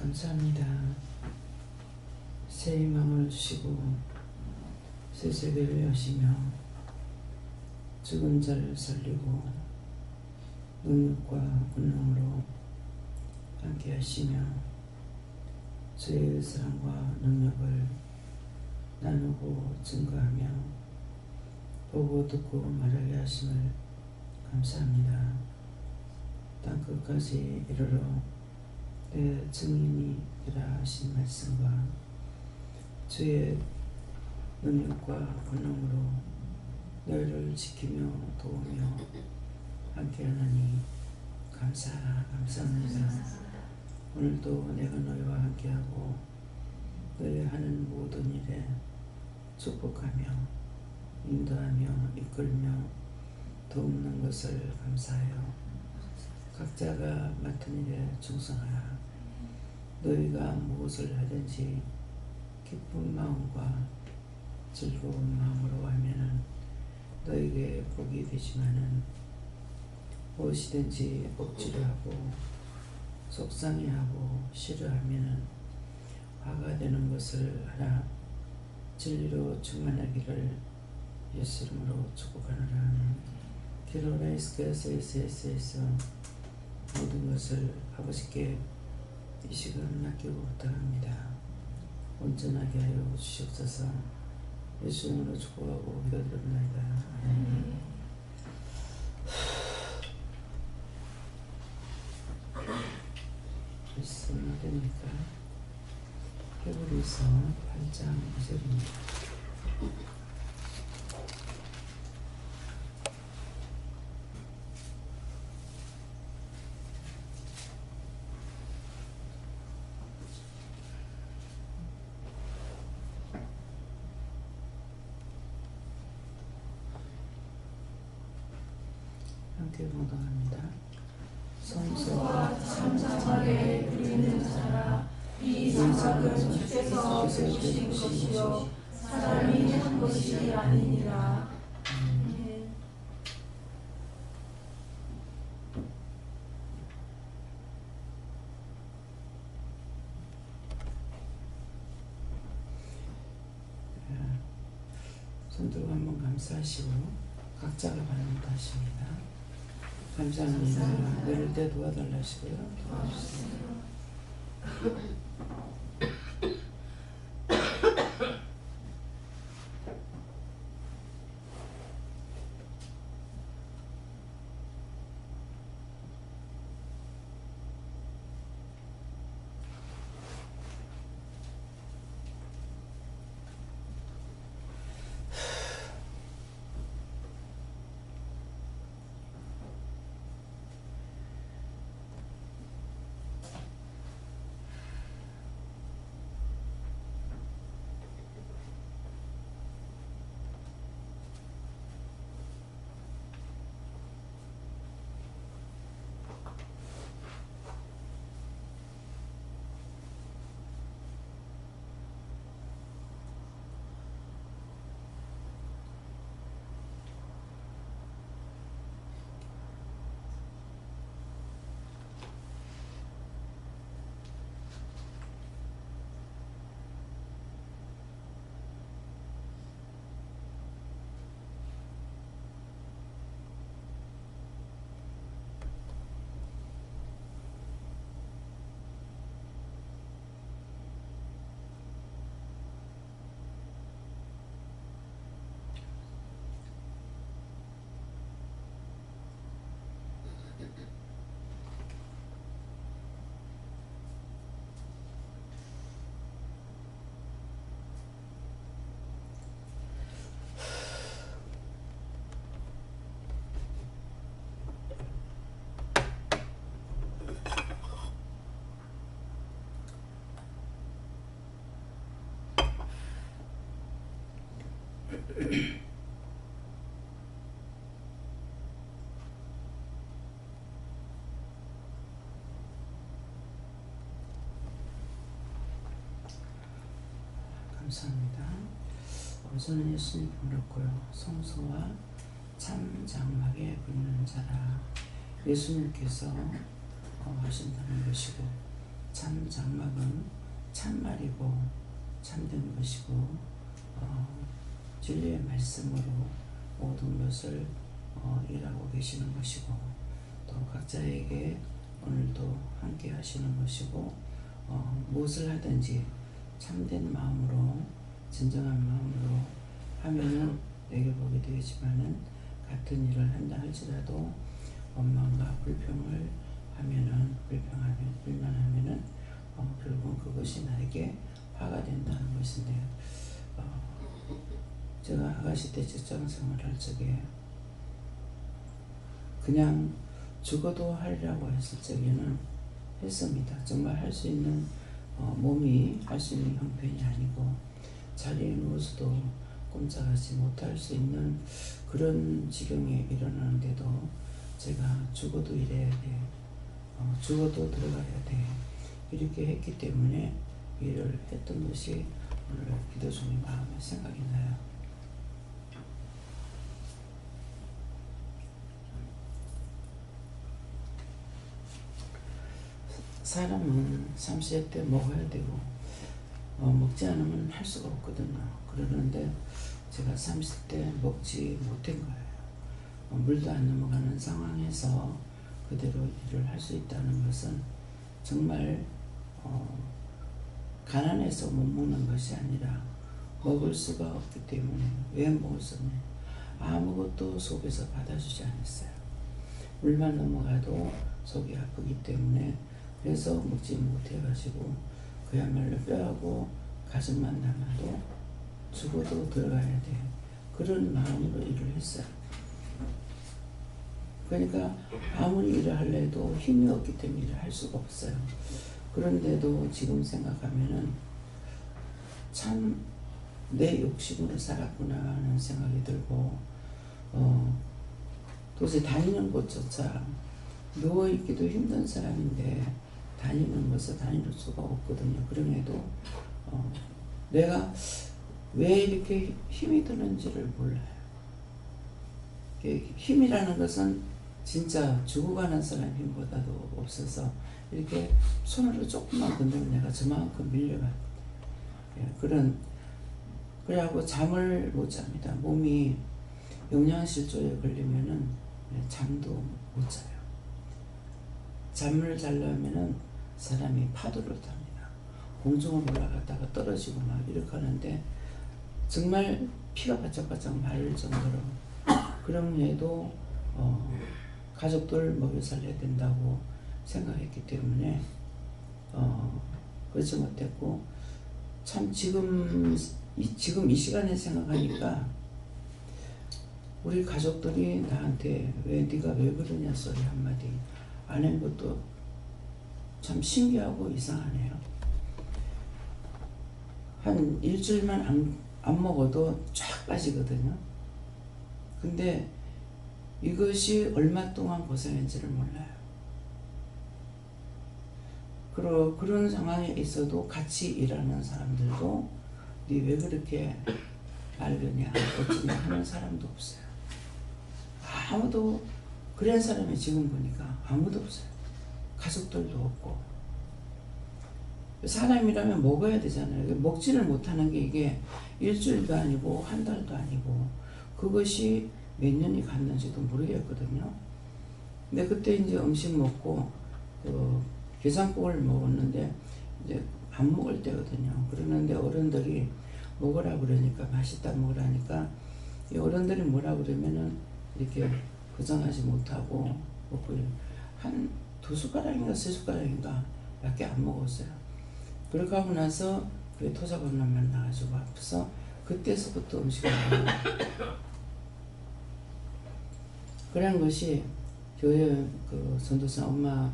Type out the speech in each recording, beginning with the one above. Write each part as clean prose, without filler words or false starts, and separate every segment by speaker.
Speaker 1: 감사합니다. 새 희망을 주시고 새 세계를 여시며 죽은 자를 살리고 능력과 권능으로 함께 하시며 주의 사랑과 능력을 나누고 증거하며 보고 듣고 말하게 하심을 감사합니다. 땅 끝까지 이르러 내 증인이 되라 하신 말씀과 주의 능력과 권능으로 너희를 지키며 도우며 함께하나니 감사합니다. 오늘도 내가 너희와 함께하고 너희 하는 모든 일에 축복하며 인도하며 이끌며 도우는 것을 감사하여 각자가 맡은 일에 충성하라. 너희가 무엇을 하든지 기쁜 마음과 즐거운 마음으로 하면은 너희에게 복이 되지만은 무엇이든지 억지로 하고 속상해하고 싫어하면은 화가 되는 것을 하라. 진리로 충만하기를 예수 이름으로 축복하노라. 기로라이스케스에서 모든 것을 아버지께 이 시간 맡기고 부탁합니다. 온전하게 하여 주시옵소서. 예수 이름으로 축복하고 기도드립니다. 벌써 됩니까? 히브리서 8장 2절입니다. 함께 봉독합니다. 성소와
Speaker 2: 참sam하게 누리는 자라. 이 상각은 주께서 주신 것이요 사람이 한 것이 아니니라.
Speaker 1: 손들고 한번 감사하시고 각자가 반응하십니다. 감사합니다. 내릴 때 도와달라 하시고요. 도와주세요. 감사합니다. 우선은 예수님 불렀고요. 성소와 참 장막에 붙는 자라 예수님께서 하신다는 것이고 참 장막은 참말이고 참된 것이고 진리의 말씀으로 모든 것을 일하고 계시는 것이고 또 각자에게 오늘도 함께 하시는 것이고 무엇을 하든지 참된 마음으로 진정한 마음으로 하면은 내게 복이 되겠지만은 같은 일을 한다 할지라도 원망과 불평을 하면은 불만하면은 결국은 그것이 나에게 화가 된다는 것인데 제가 아가씨 때 직장 생활할 적에 그냥 죽어도 하리라고 했을 적에는 했습니다. 정말 할 수 있는 몸이 할 수 있는 형편이 아니고 자리에 누워서도 꼼짝하지 못할 수 있는 그런 지경에 일어나는데도 제가 죽어도 일해야 돼, 죽어도 들어가야 돼 이렇게 했기 때문에 일을 했던 것이 오늘 기도 중에 마음에 생각이 나요. 사람은 30세 때 먹어야 되고 먹지 않으면 할 수가 없거든요. 그러는데 제가 30대 먹지 못한 거예요. 물도 안 넘어가는 상황에서 그대로 일을 할 수 있다는 것은 정말 가난해서 못 먹는 것이 아니라 먹을 수가 없기 때문에. 왜 먹을 수 없냐? 아무것도 속에서 받아주지 않았어요. 물만 넘어가도 속이 아프기 때문에 그래서 먹지 못해가지고 그야말로 뼈하고 가슴만 남아도 죽어도 들어가야 돼 그런 마음으로 일을 했어요. 그러니까 아무리 일을 하려 해도 힘이 없기 때문에 일을 할 수가 없어요. 그런데도 지금 생각하면은 참 내 욕심으로 살았구나 하는 생각이 들고 도저히 다니는 곳조차 누워있기도 힘든 사람인데 다니는 곳에 다닐 수가 없거든요. 그럼에도 내가 왜 이렇게 힘이 드는지를 몰라요. 힘이라는 것은 진짜 죽어가는 사람 힘보다도 없어서 이렇게 손으로 조금만 건드면 내가 저만큼 밀려가요. 그래갖고 잠을 못 잡니다. 몸이 영양실조에 걸리면은 잠도 못 자요. 잠을 자려면은 사람이 파도를 탑니다. 공중을 올라갔다가 떨어지고 막 이렇게 하는데 정말 피가 바짝바짝 마를 정도로 그럼에도 가족들 먹여 살려야 된다고 생각했기 때문에 그렇지 못했고 참 지금 이 시간에 생각하니까 우리 가족들이 나한테 왜 네가 왜 그러냐 소리 한마디 안 한 것도 참 신기하고 이상하네요. 한 일주일만 안 먹어도 쫙 빠지거든요. 근데 이것이 얼마 동안 고생했는지를 몰라요. 그런 상황에 있어도 같이 일하는 사람들도 네 왜 그렇게 말르냐 어쩌냐 하는 사람도 없어요. 아무도 그런 사람이 지금 보니까 아무도 없어요. 가족들도 없고. 사람이라면 먹어야 되잖아요. 먹지를 못하는 게 이게 일주일도 아니고 한 달도 아니고 그것이 몇 년이 갔는지도 모르겠거든요. 근데 그때 이제 음식 먹고 게장국을 먹었는데 이제 안 먹을 때거든요. 그러는데 어른들이 먹으라 그러니까 맛있다 먹으라니까 이 어른들이 뭐라 그러면은 이렇게 고정하지 못하고 먹고 한 2숟가락인가 3숟가락인가 밖에 안 먹었어요. 그렇게 하고 나서 그게 토사건너만 나가지고 아파서 그때서부터 음식을 안 먹어요. 그런 것이 교회 그 전도사 엄마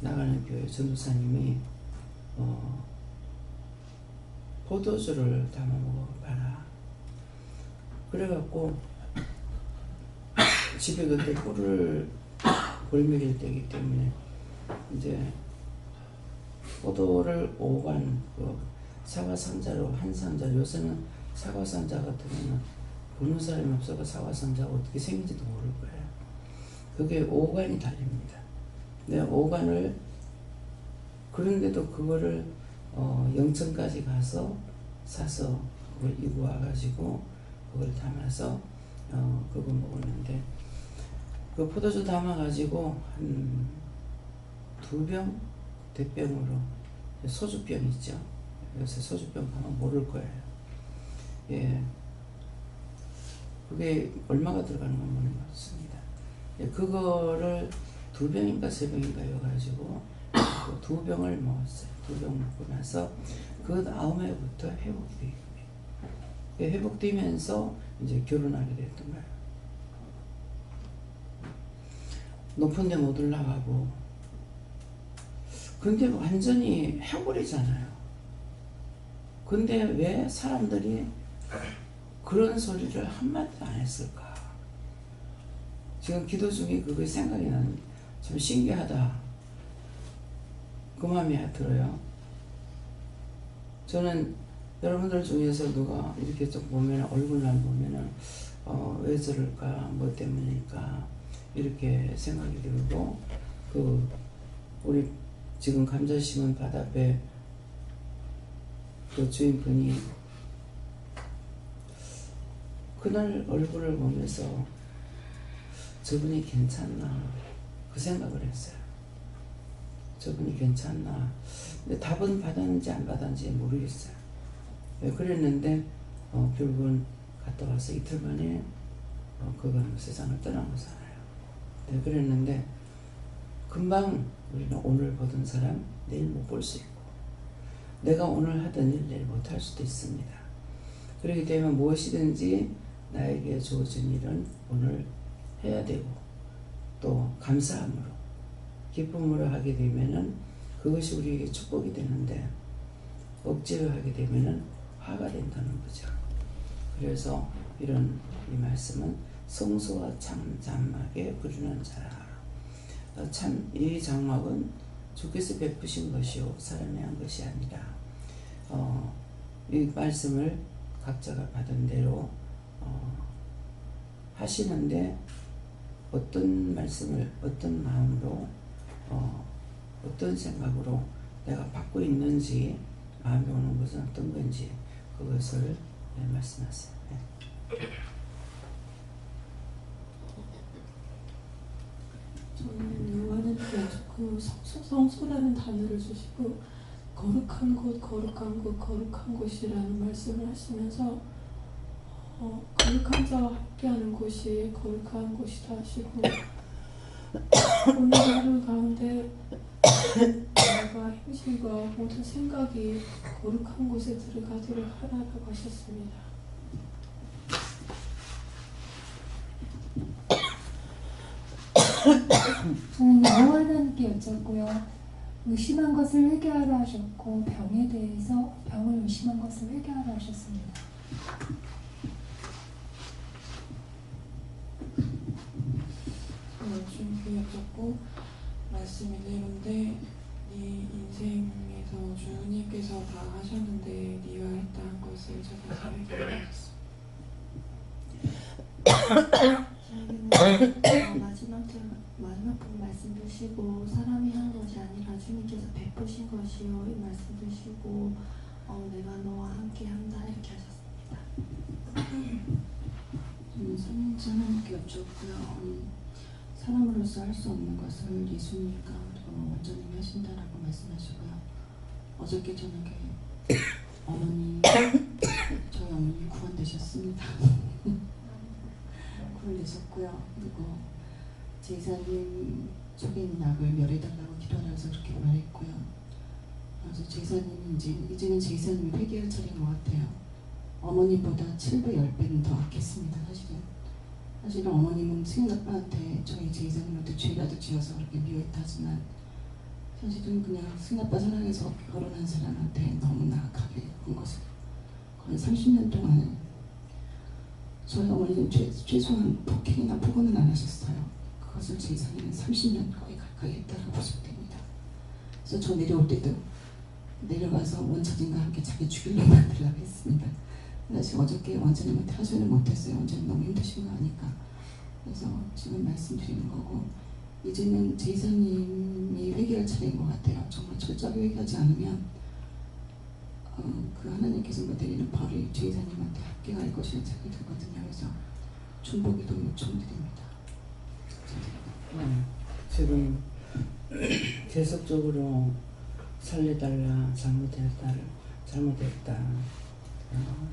Speaker 1: 나가는 교회 전도사님이 포도주를 담아 먹어봐라. 그래갖고 집에 그때 꿀을 골먹일 때이기 때문에 이제 포도를 5관 사과 상자로 한 상자 요새는 사과 상자 같으면 보는 사람이 없어서 사과 상자가 어떻게 생긴지도 모를 거예요. 그게 5관이 달립니다. 내가 5관을 그런데도 그거를 영천까지 가서 사서 그걸 이고 와가지고 그걸 담아서 그거 먹었는데, 그 포도주 담아가지고 한 2병 대병으로, 소주병 있죠. 요새 소주병 가면 모를 거예요. 예, 그게 얼마가 들어가는 건 모르겠습니다. 예, 그거를 2병인가 3병인가 여가지고 그 2병을 먹었어요. 2병 먹고 나서 그 다음 해부터 회복이 회복되면서 이제 결혼하게 됐던 거예요. 높은 데 못 올라가고. 근데 완전히 해버리잖아요. 근데 왜 사람들이 그런 소리를 한마디도 안 했을까? 지금 기도 중에 그거 생각이 나는, 참 신기하다. 그 마음이 들어요. 저는 여러분들 중에서 누가 이렇게 좀 보면, 얼굴만 보면은 왜 저럴까, 뭐 때문일까 이렇게 생각이 들고, 우리 지금 감자 심은 바닷배 그 주인분이 그날 얼굴을 보면서 저분이 괜찮나 그 생각을 했어요. 저분이 괜찮나. 근데 답은 받았는지 안 받았는지 모르겠어요. 그랬는데 결국은 갔다 와서 이틀 만에 그건 세상을 떠나고잖아요. 그랬는데 금방 우리는 오늘 보던 사람 내일 못 볼 수 있고, 내가 오늘 하던 일 내일 못 할 수도 있습니다. 그렇기 때문에 무엇이든지 나에게 주어진 일은 오늘 해야 되고, 또 감사함으로 기쁨으로 하게 되면은 그것이 우리에게 축복이 되는데, 억지로 하게 되면은 화가 된다는 거죠. 그래서 이런 이 말씀은 성소와 장막에 부르는 자라. 참 이 장막은 주께서 베푸신 것이요 사람이 한 것이 아니라, 이 말씀을 각자가 받은 대로 하시는데, 어떤 말씀을 어떤 마음으로 어떤 생각으로 내가 받고 있는지, 마음에 오는 것은 어떤 건지 그것을 말씀하세요.
Speaker 2: 저는 요한은께 그 성소라는 단어를 주시고, 거룩한 곳, 거룩한 곳, 거룩한 곳이라는 말씀을 하시면서 거룩한 자와 함께하는 곳이 거룩한 곳이다 하시고, 오늘 하루 가운데 내가 행실과 모든 생각이 거룩한 곳에 들어가도록 하라고 하셨습니다.
Speaker 3: 저는 여호와 하나님께 여쭙고요. 의심한 것을 회개하라 하셨고, 병에 대해서 병을 의심한 것을 회개하라 하셨습니다.
Speaker 4: 주님께 여쭙고 말씀이 되는데, 네 인생에서 주님께서 다 하셨는데 네가 했다 한 것을 찾아서 회개하셨습니다.
Speaker 5: 마지막 부분 말씀 주시고, 사람이 한 것이 아니라 주님께서 베푸신 것이요 이 말씀 주시고, 내가 너와 함께 한다 이렇게 하셨습니다.
Speaker 6: 하나님께 여쭙고요. 사람으로서 할 수 없는 것을 예수님과 그리고 원장님이 하신다라고 말씀하시고요. 어저께 저녁에 저희 어머니 구원되셨습니다. 구원되셨고요. 그리고 제사님 속에 있는 악을 멸해달라고 기도하면서 그렇게 말했고요. 그래서 제사님이 이제는 제사님이 회개할 차례인 것 같아요. 어머니보다 7배, 10배는 더 악했습니다. 사실은 어머님은 승인아빠한테 저희 제사님한테 죄라도 지어서 그렇게 미워했다 하지만, 사실은 그냥 승인아빠 사랑해서 결혼한 사람한테 너무나 악하게 한 것을 거의 30년 동안 저희 어머니는 최소한 폭행이나 폭언은 안 하셨어요. 그것을 제사님은 30년 거의 가까이 했다고 보시면 됩니다. 그래서 저 내려올 때도 내려가서 원처진과 함께 자기 죽일로 만들려고 했습니다. 사실 어저께 원장님한테 하소연을 못했어요. 원장님 너무 힘드신 거 아니까. 그래서 지금 말씀드리는 거고, 이제는 제사님이 회개할 차례인 것 같아요. 정말 철저하게 회개하지 않으면 그 하나님께서 내리는 벌이 제사님한테 합계할 것이라 생각이 들거든요. 그래서 중보기도 요청드립니다.
Speaker 1: 지금 계속적으로 살려달라, 잘못했다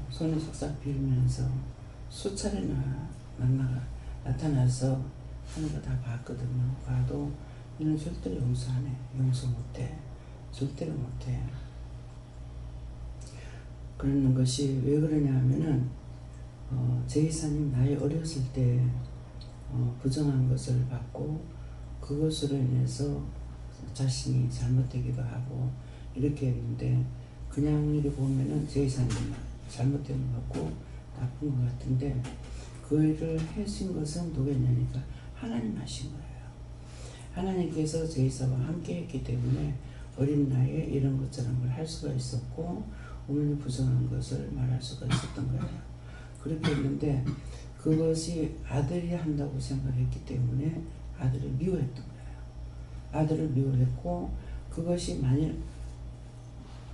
Speaker 1: 손에 싹싹 빌면서 수차례나 나타나서 하는 거 다 봤거든요. 봐도 얘는 절대로 용서 안 해. 용서 못해. 절대로 못해. 그러는 것이 왜 그러냐 하면은 제이사님 나이 어렸을 때 부정한 것을 받고 그것으로 인해서 자신이 잘못되기도 하고 이렇게 했는데 그냥 이렇게 보면은 제이사님 잘못된 것 같고 나쁜 것 같은데 그 일을 하신 것은 누구냐니까 하나님 하신 거예요. 하나님께서 제이사와 함께 했기 때문에 어린 나이에 이런 것처럼 걸 할 수가 있었고 어머니 부정한 것을 말할 수가 있었던 거예요. 그렇게 했는데 그것이 아들이 한다고 생각했기 때문에 아들을 미워했던 거예요. 아들을 미워했고 그것이 만일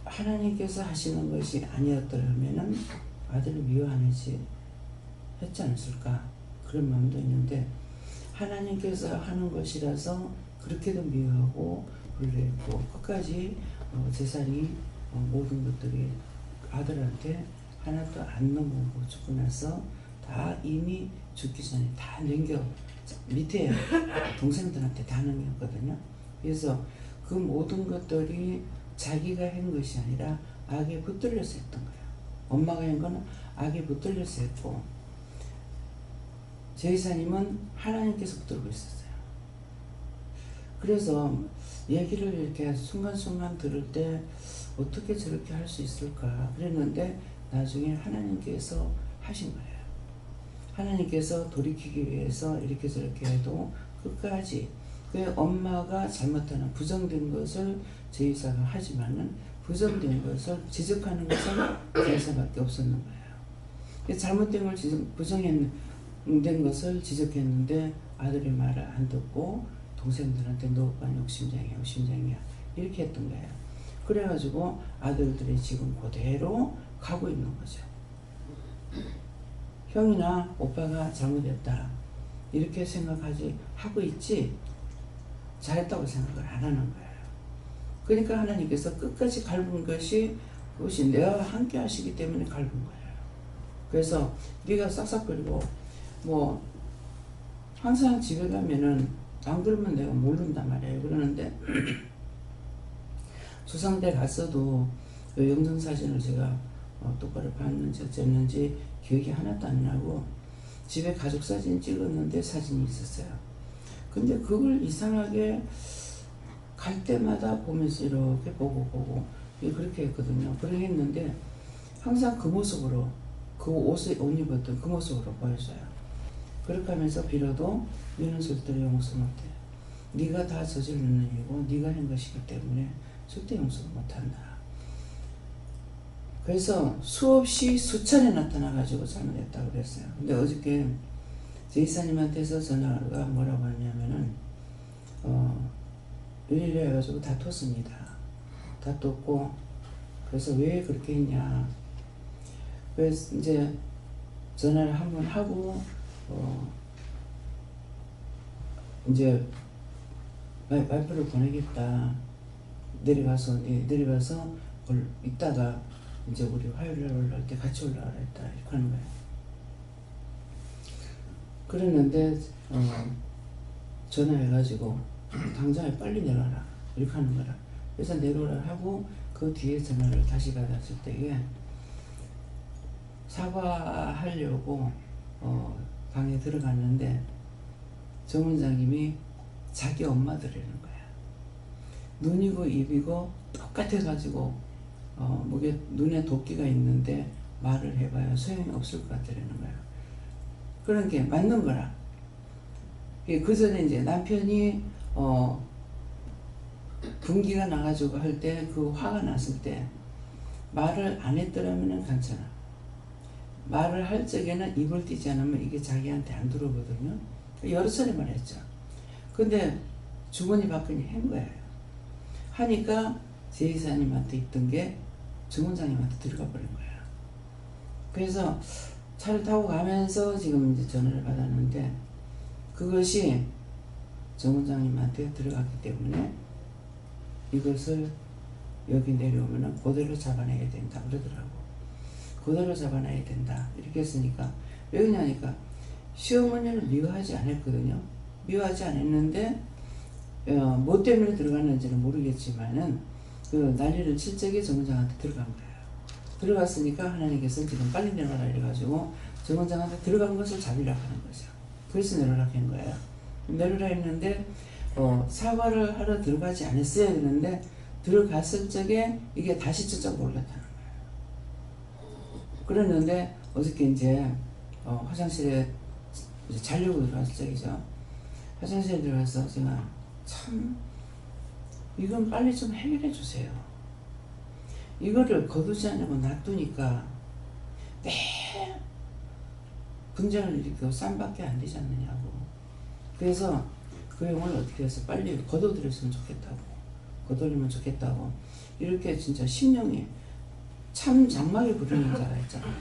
Speaker 1: 하나님께서 하시는 것이 아니었더라면 아들을 미워 안 했지 않았을까 그런 마음도 있는데 하나님께서 하는 것이라서 그렇게도 미워하고 그랬고 끝까지 제사니 모든 것들이 아들한테 하나도 안 넘어오고 죽고 나서 다 이미 죽기 전에 다 밑에 동생들한테 다 넘겼거든요. 그래서 그 모든 것들이 자기가 한 것이 아니라 악에 붙들려서 했던 거예요. 엄마가 한 거는 악에 붙들려서 했고 제이사님은 하나님께서 붙들고 있었어요. 그래서 얘기를 이렇게 순간순간 들을 때 어떻게 저렇게 할 수 있을까 그랬는데 나중에 하나님께서 하신 거예요. 하나님께서 돌이키기 위해서 이렇게 저렇게 해도 끝까지 그 엄마가 잘못하는 부정된 것을 제이사가 하지만은 부정된 것을 지적하는 것은 제이사밖에 없었는 거예요. 잘못된 걸 부정된 것을 지적했는데 아들의 말을 안 듣고 동생들한테 너 오빠는 욕심쟁이야 이렇게 했던 거예요. 그래가지고 아들들이 지금 그대로 가고 있는 거죠. 형이나 오빠가 잘못했다 이렇게 하고 있지 잘했다고 생각을 안 하는 거예요. 그러니까 하나님께서 끝까지 갈군 것이 그것이 내가 함께 하시기 때문에 갈군 거예요. 그래서 네가 싹싹거리고 항상 집에 가면은 안 그러면 내가 모른단 말이에요. 그러는데 수상대 갔어도 영정사진을 제가 똑바로 봤는지 어쨌는지 기억이 하나도 안 나고 집에 가족사진 찍었는데 사진이 있었어요. 근데 그걸 이상하게 갈 때마다 보면서 이렇게 보고 그렇게 했거든요. 그렇게 했는데 항상 그 모습으로 그 옷 입었던 그 모습으로 보였어요. 그렇게 하면서 빌어도 너는 절대로 용서 못해. 네가 다 저지르는 일이고 네가 한 것이기 때문에 절대 용서 못한다. 그래서 수없이 수차례 나타나가지고 잘못했다고 그랬어요. 근데 어저께 제이사님한테서 전화가 뭐라고 하냐면은 일일이 해가지고 다퉜습니다. 다퉜고 그래서 왜 그렇게 했냐. 그래서 이제 전화를 한번 하고 이제 와이프를 보내겠다. 내려가서 있다가 이제 우리 화요일날 올라올 때 같이 올라가라 했다 이렇게 하는 거예요. 그랬는데 전화해가지고 당장에 빨리 내려와라 이렇게 하는 거라. 그래서 내려오라 하고 그 뒤에 전화를 다시 받았을 때에 사과하려고 방에 들어갔는데 정 원장님이 자기 엄마들이라는 거야. 눈이고 입이고 똑같아가지고 목에 눈에 도끼가 있는데 말을 해봐야 소용이 없을 것 같다는 거야. 그런 게 맞는 거라. 그 전에 이제 남편이 분기가 나가지고 할 때 그 화가 났을 때 말을 안 했더라면 괜찮아. 말을 할 적에는 입을 띄지 않으면 이게 자기한테 안 들어오거든요. 여러 차례 말했죠. 근데 주머니 밖으니 한 거예요. 하니까 제 이사님한테 있던 게 정원장님한테 들어가 버린 거예요. 그래서 차를 타고 가면서 지금 이제 전화를 받았는데 그것이 정원장님한테 들어갔기 때문에 이것을 여기 내려오면은 그대로 잡아내야 된다 그러더라고. 그대로 잡아내야 된다 이렇게 했으니까 왜 그러냐니까 시어머니를 미워하지 않았거든요. 미워하지 않았는데 뭐 때문에 들어갔는지는 모르겠지만은 그 난리를 칠 적에 정원장한테 들어간 거예요. 들어갔으니까 하나님께서 지금 빨리 내려라 이래가지고 정원장한테 들어간 것을 잡으려고 하는 거죠. 그래서 내려라 한 거예요. 내려라 했는데 사과를 하러 들어가지 않았어야 되는데 들어갔을 적에 이게 다시 저쪽 올랐다는 거예요. 그랬는데 어저께 이제 화장실에 이제 자려고 들어갔을 적이죠. 화장실에 들어가서 제가 참 이건 빨리 좀 해결해 주세요. 이거를 거두지 않고 놔두니까 매 분쟁을 일으키고 쌈밖에 안 되지 않느냐고. 그래서 그 형을 어떻게 해서 빨리 거둬들였으면 좋겠다고, 거둬들이면 좋겠다고 이렇게 진짜 심령이 참 장막에 부르는 자가 있잖아요.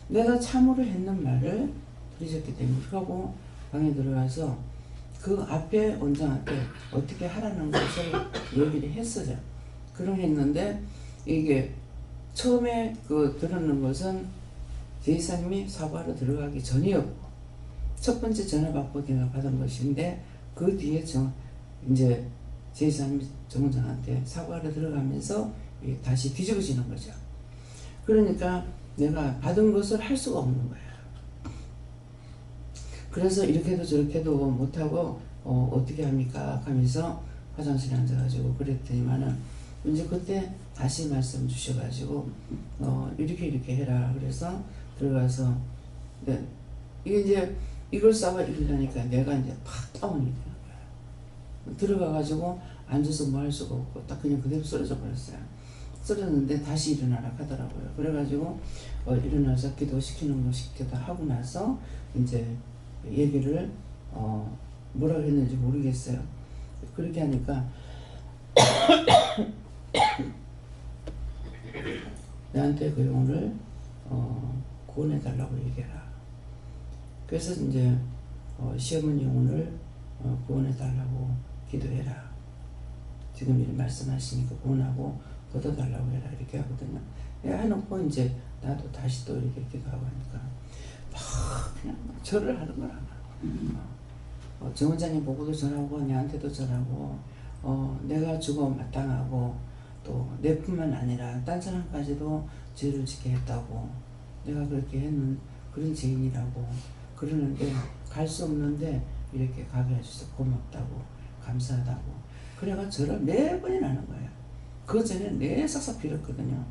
Speaker 1: 내가 참으로 했는 말을 들으셨기 때문에 하고 방에 들어가서 그 앞에 원장한테 어떻게 하라는 것을 얘기를 했어요. 그런 했는데 이게 처음에 그 들었는 것은 제이사님이 사과로 들어가기 전이었고 첫 번째 전화 받고 내가 받은 것인데 그 뒤에 이제 제이사님이 정원장한테 사과로 들어가면서 다시 뒤집어지는 거죠. 그러니까 내가 받은 것을 할 수가 없는 거예요. 그래서 이렇게도 저렇게도 못하고 어떻게 합니까? 하면서 화장실에 앉아가지고 그랬더니만은 이제 그때 다시 말씀 주셔가지고 이렇게 해라 그래서 들어가서 이게 이제 이걸 싸워 이러려니까 내가 이제 팍 다운이 되는 거야. 들어가가지고 앉아서 뭐 할 수가 없고 딱 그냥 그대로 쓰러져 버렸어요. 쓰러졌는데 다시 일어나라 하더라고요. 그래가지고 일어나서 기도시키는 거 시키다 하고 나서 이제 얘기를 뭐라고 했는지 모르겠어요. 그렇게 하니까 나한테 그 용을 구원해달라고 얘기해라. 그래서 이제 시어머니 영혼을 구원해달라고 기도해라. 지금 이렇게 말씀하시니까 구원하고 걷어달라고 해라 이렇게 하거든요. 해놓고 이제 나도 다시 또 이렇게 기도하고 하니까 막 그냥 절을 하는 거라. 정원장님 보고도 전하고 내한테도 전하고 내가 죽어 마땅하고 또 내뿐만 아니라 딴 사람까지도 죄를 짓게 했다고 내가 그렇게 했는 그런 죄인이라고 그러는데 갈 수 없는데 이렇게 가게 해주셔서 고맙다고 감사하다고 그래가 저를 매번이나 하는 거예요. 그 전에 내 싹싹 빌었거든요.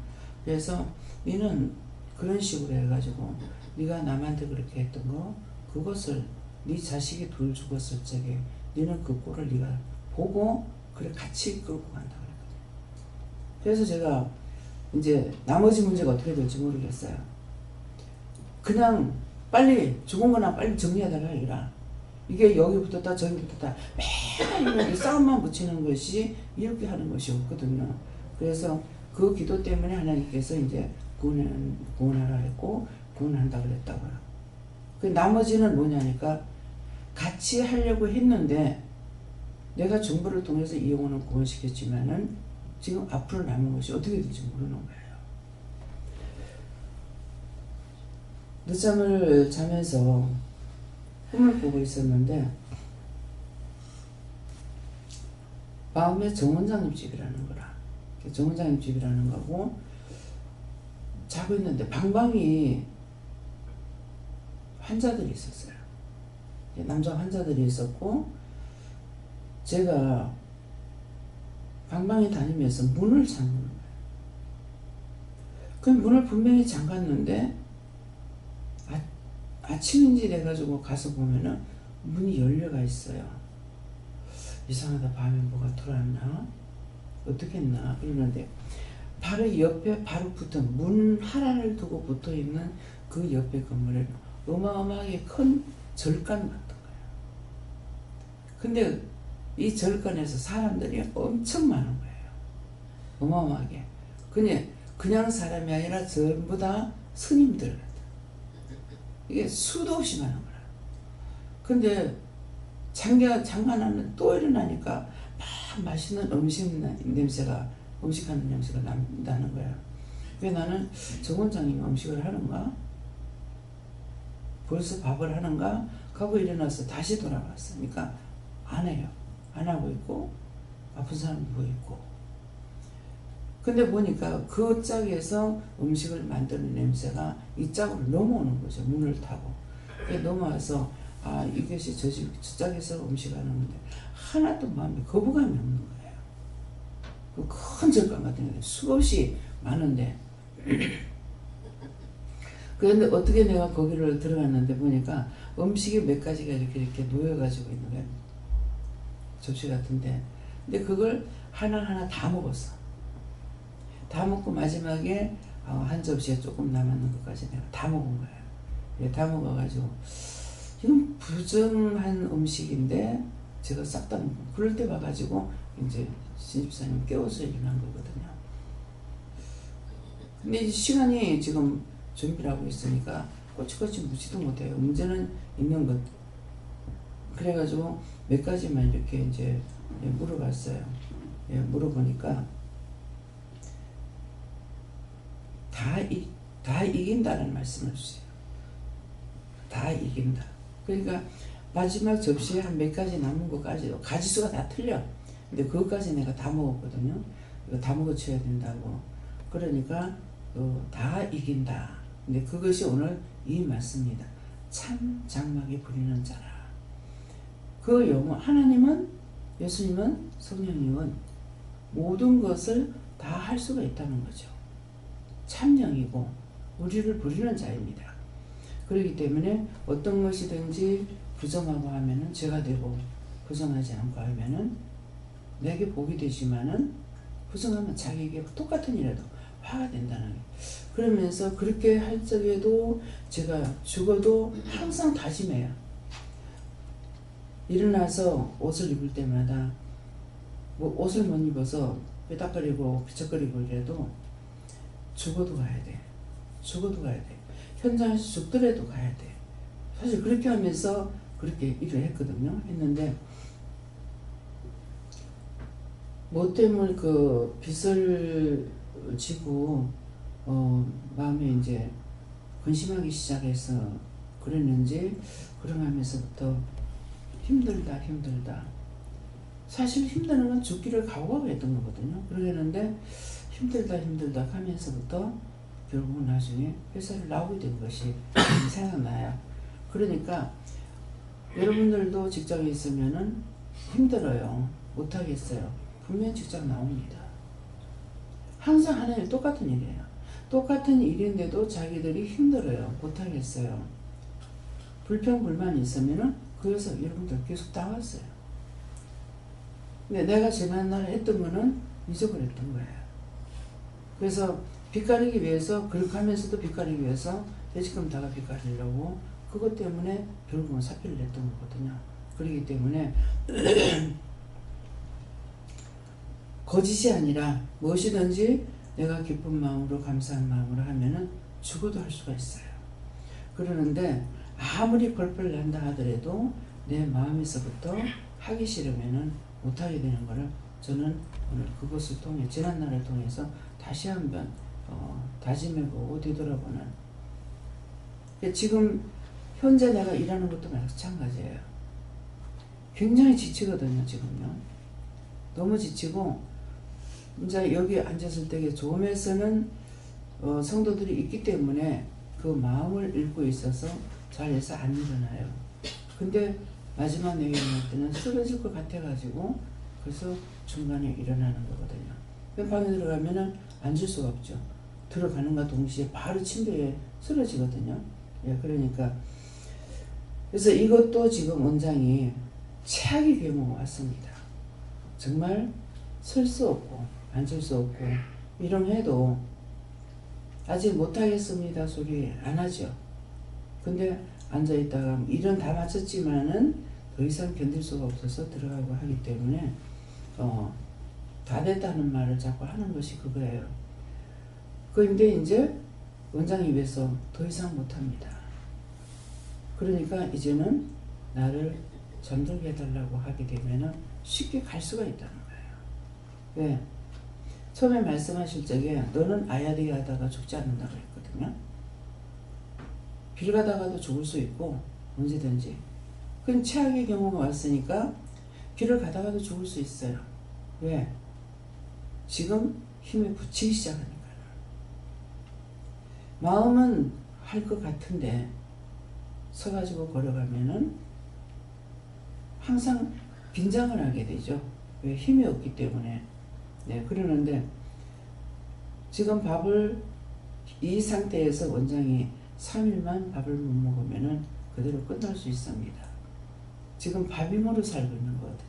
Speaker 1: 그래서 너는 그런 식으로 해가지고 네가 남한테 그렇게 했던 거 그것을 네 자식이 둘 죽었을 적에 너는 그 꼴을 네가 보고 그래 같이 끌고 간다 그랬거든요. 그래서 제가 이제 나머지 문제가 어떻게 될지 모르겠어요. 그냥 빨리 죽은 거나 빨리 정리해달라 이거라. 이게 여기 붙었다 저기 붙었다 매일 이렇게 싸움만 붙이는 것이 이렇게 하는 것이 없거든요. 그래서 그 기도 때문에 하나님께서 이제 구원하라 했고 구원한다 그랬다고요. 그 나머지는 뭐냐니까 같이 하려고 했는데 내가 정보를 통해서 이 영혼을 구원시켰지만은 지금 앞으로 남은 것이 어떻게 될지 모르는 거예요. 늦잠을 자면서 꿈을 보고 있었는데 마음에 정원장님 집이라는 거라. 정원장님 집이라는 거고 자고 있는데 방방이 환자들이 있었어요. 남자 환자들이 있었고 제가 방방에 다니면서 문을 잠그는 거예요. 그 문을 분명히 잠갔는데 아침인지 돼가지고 가서 보면은 문이 열려가 있어요. 이상하다. 밤에 뭐가 들어왔나? 어떻게 했나? 그러는데 바로 옆에 바로 붙은 문 하나를 두고 붙어있는 그 옆에 건물에 어마어마하게 큰 절간 같은 거예요. 근데 이 절간에서 사람들이 엄청 많은 거예요. 어마어마하게. 그냥 사람이 아니라 전부 다 스님들 같아. 이게 수도 없이 많은 거야. 근데 장가나는 또 일어나니까 막 맛있는 음식 하는 냄새가 나는 거야. 왜 나는 정 원장님이 음식을 하는가? 벌써 밥을 하는가? 하고 일어나서 다시 돌아왔어. 그러니까 안 해요. 안 하고 있고 아픈 사람 누워 있고. 근데 보니까 그 짝에서 음식을 만드는 냄새가 이 짝으로 넘어오는 거죠. 문을 타고. 넘어와서 이것이 저 짝에서 음식하는 건데 하나도 마음에 거부감이 없는 거예요. 그 큰 절간 같은 게 수없이 많은데 그런데 어떻게 내가 거기를 들어갔는데 보니까 음식이 몇 가지가 이렇게 놓여가지고 있는 거예요. 접시 같은데. 근데 그걸 하나하나 다 먹었어. 다 먹고 마지막에 한 접시에 조금 남았는 것까지 내가 다 먹은 거예요. 다 먹어가지고 이건 부정한 음식인데 제가 싹 다 먹고 그럴 때 와가지고 이제 신집사님 깨워서 일어난 거거든요. 근데 이제 시간이 지금 준비를 하고 있으니까 꼬치꼬치 묻지도 못해요. 문제는 있는 것. 그래가지고 몇 가지만 이렇게 이제 물어봤어요. 물어보니까 다 이긴다는 말씀을 주세요. 다 이긴다. 그러니까 마지막 접시에 한 몇 가지 남은 것까지도 가지수가 다 틀려. 근데 그것까지 내가 다 먹었거든요. 이거 다 먹어쳐야 된다고. 그러니까 다 이긴다. 근데 그것이 오늘 이 말씀입니다. 참 장막에 부리는 자라. 그 영혼 하나님은, 예수님은, 성령님은 모든 것을 다 할 수가 있다는 거죠. 참령이고 우리를 부리는 자입니다. 그렇기 때문에 어떤 것이든지 부정하고 하면은 죄가 되고, 부정하지 않고 하면은 내게 복이 되지만은 부정하면 자기에게 똑같은 일에도 화가 된다는 거예요. 그러면서 그렇게 할 적에도 제가 죽어도 항상 다짐해요. 일어나서 옷을 입을 때마다 옷을 못 입어서 삐딱거리고 비척거리고 이래도 죽어도 가야 돼. 죽어도 가야 돼. 현장에서 죽더라도 가야 돼. 사실 그렇게 하면서 그렇게 일을 했거든요. 했는데 뭐 때문에 그 빚을 지고 마음에 이제 근심하기 시작해서 그랬는지 그러면서부터 힘들다. 사실 힘드는 건 죽기를 각오하고 했던 거거든요. 그러는데 힘들다 하면서부터 결국은 나중에 회사를 나오게 된 것이 생각나요. 그러니까 여러분들도 직장에 있으면은 힘들어요. 못하겠어요. 분명히 직장 나옵니다. 항상 하는 일 똑같은 일이에요. 똑같은 일인데도 자기들이 힘들어요. 못하겠어요. 불평불만이 있으면은 그 회사 여러분들 계속 나왔어요. 근데 내가 지난날 했던 거는 잊어버렸던 거예요. 그래서 빚 가리기 위해서, 그렇게 하면서도 빚 가리기 위해서 대지금 다가 빚 가리려고 그것 때문에 결국은 사표를 냈던 거거든요. 그렇기 때문에 거짓이 아니라 무엇이든지 내가 기쁜 마음으로 감사한 마음으로 하면은 죽어도 할 수가 있어요. 그러는데 아무리 펄펄 난다 하더라도 내 마음에서부터 하기 싫으면은 못하게 되는 거를 저는 오늘 그것을 통해, 지난날을 통해서 다시 한번 다짐해보고 되돌아보는. 지금 현재 내가 일하는 것도 마찬가지예요. 굉장히 지치거든요. 지금요. 너무 지치고 이제 여기 앉았을 때 조음에서는 성도들이 있기 때문에 그 마음을 읽고 있어서 잘해서 안 일어나요. 근데 마지막 내일 일어날 때는 쓰러질 것 같아가지고 그래서 중간에 일어나는 거거든요. 방에 들어가면은 앉을 수가 없죠. 들어가는가 동시에 바로 침대에 쓰러지거든요. 예, 그러니까 그래서 이것도 지금 원장이 최악의 경우가 왔습니다. 정말 설 수 없고 앉을 수 없고 일어나도 아직 못하겠습니다 소리 안 하죠. 근데 앉아있다가 일은 다 마쳤지만은 더 이상 견딜 수가 없어서 들어가고 하기 때문에 다 됐다는 말을 자꾸 하는 것이 그거예요. 그런데 이제 원장 입에서 더 이상 못합니다. 그러니까 이제는 나를 잠들게 해달라고 하게 되면은 쉽게 갈 수가 있다는 거예요. 왜? 처음에 말씀하실 적에 너는 아야리 하다가 죽지 않는다고 했거든요. 길 가다가도 죽을 수 있고 언제든지. 그럼 최악의 경우가 왔으니까 길을 가다가도 죽을 수 있어요. 왜? 지금 힘에 붙이기 시작하니까요. 마음은 할 것 같은데 서가지고 걸어가면은 항상 긴장을 하게 되죠. 왜? 힘이 없기 때문에. 네, 그러는데 지금 밥을 이 상태에서 원장이 3일만 밥을 못 먹으면은 그대로 끝날 수 있습니다. 지금 밥이모로 살고 있는 거거든요.